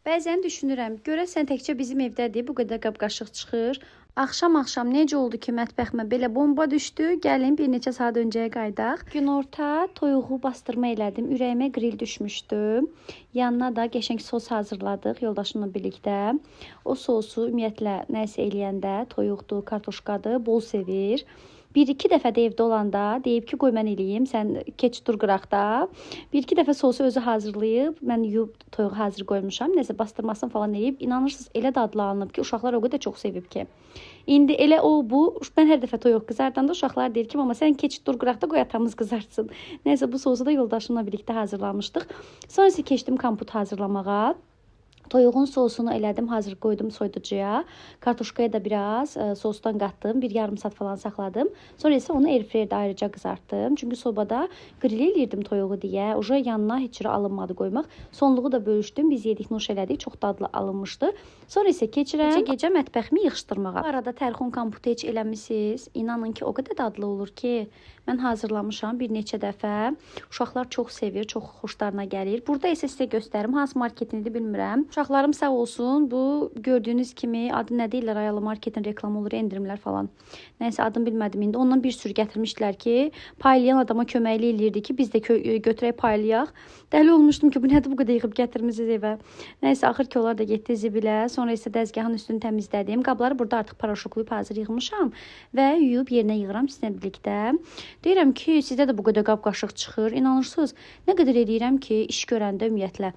Bəzən düşünürəm, görəsən təkcə bizim evdədir, bu qədər qab-qaşıq çıxır. Axşam necə oldu ki, mətbəximə belə bomba düşdü? Gəlin bir neçə saat öncəyə qaydaq. Günorta toyuğu bastırma elədim. Ürəyimə qril düşmüşdü. Yanına da qəşəng sos hazırladıq yoldaşımla birlikdə. O sosu ümumiyyətlə nəsə eləyəndə toyuqdur, kartoşkadır, bol sevir. Bir-iki dəfə də evdə olanda deyib ki, qoy mən eləyim, sən keç dur qıraqda. Bir-iki dəfə sosu özü hazırlayıb, mən yuyub toyuğu hazır qoymuşam. Nəsə bastırmasını falan eləyib. İnanırsınız, elə dadlı alınıb ki, uşaqlar o qədər çox sevib ki. İndi elə o bu, mən hər dəfə toyuq qızardanda uşaqlar deyir ki, mama sən keç dur qıraqda, qoy atamız qızartsın. Nəsə bu sosu da yoldaşımla birlikdə hazırlamışdıq. Sonra isə keçdim kompot hazırlamağa. Toyuğun sosunu elədim, hazır qoydum soyuducuya. Kartoşkaya da biraz sosdan qatdım. Bir yarım saat falan saxladım. Sonra isə onu airfryerdə ayrıca qızartdım. Çünki sobada grill eləyirdim toyuğu deyə. Uca yanına heç cürə alınmadı qoymaq. Sonluğu da bölüşdüm. Biz yedik, nuş elədik. Çox dadlı alınmışdı. Sonra isə keçirəm gecə mətbəximi yığışdırmağa. Bu arada tərxun kompotu heç eləmisiniz. İnanın ki, o qədər dadlı olur ki, mən hazırlamışam bir neçə dəfə. Uşaqlar çox sevir, çox xoşlarına gəlir. Burada isə sizə göstərim. Hansı marketinidir bilmirəm. Uşaqlarım sağ olsun. Bu gördüyünüz kimi adı nə deyirlər, Ayalı marketin reklamı olur, endirimlər falan. Nəysə adını bilmədim indi. Ondan bir sürü gətirmişdilər ki, paylayan adama köməkli eləyirdi ki, biz də götürək paylayaq. Dəli olmuşdum ki, bu nədir bu qədər yığıb gətirmisiniz evə. Nəysə axır ki, onlar da getdi zibilə. Sonra isə dəzgahın üstünü təmizlədim. Qabları burada artıq paraşoklayıb hazır yığmışam və yuyub yerinə yığıram sizinlə birlikdə. Deyirəm ki, sizdə də bu qədər qab-qaşıq çıxır. İnanırsınız, nə qədər eləyirəm ki, iş görəndə ümumiyyətlə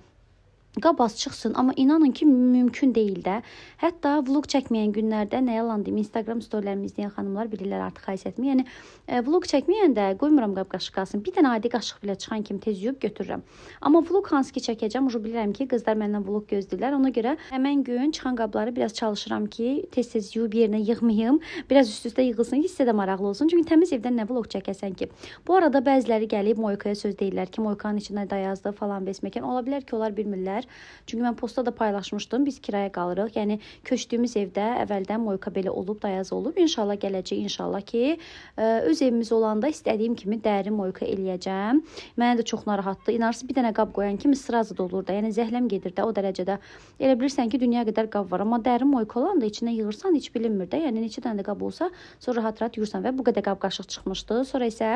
qab az çıxsın, amma inanın ki, mümkün deyil də. Hətta vlog çəkməyən günlərdə nə yalan deyim, Instagram storylərimi izləyən xanımlar bilirlər artıq xasiyyətimi. Yəni vlog çəkməyəndə qoymuram qab-qaşıq qalsın. Bir dənə adi qaşıq belə çıxan kimi tez yuyub götürürəm. Amma vlog hansı ki çəkəcəm, ucu bilirəm ki, qızlar məndən vlog gözləyirlər. Ona görə həmən gün çıxan qabları biraz çalışıram ki, tez-tez yuyub yerinə yığmayım. Biraz üst-üstə yığılsın ki, sizə də maraqlı olsun. Çünki təmiz evdən nə vlog çəkəsən ki. Bu arada bəziləri gəlib Moykaya söz deyirlər ki, Moykanın içində dayazdı falan besməkən. Ola bilər ki, onlar bilmirlər. Çünki mən postda da paylaşmışdım. Biz kiraya qalırıq. Yəni köçdüyümüz evdə əvvəldən Moyka belə olub, dayaz olub. İnşallah gələcək, inşallah ki, öz evimiz olanda istədiyim kimi dərin Moyka eləyəcəm. Mənə də çox narahatdır. İnarsız bir dənə qab qoyan kimi sırazı da olur da. Yəni zəhləm gedir də o dərəcədə. Elə bilirsən ki, dünya qədər qab var, amma dərin Moyka olanda içinə yığırsan heç bilinmir də. Yəni neçə dənə də qab olsa, sonra rahat-rahat yuyursan və bu qədər qab-qaşıq çıxmışdı. Sonra isə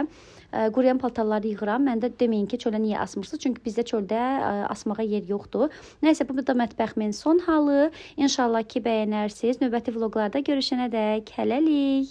quruyan paltarları yığıram. Mən də deməyin ki, çölə niyə asmırsınız? Çünki bizdə çöldə asmağa yer yoxdur. Nəysə, bu da mətbəximin son halı. İnşallah ki, bəyənərsiniz. Növbəti vloqlarda görüşənədək hələlik.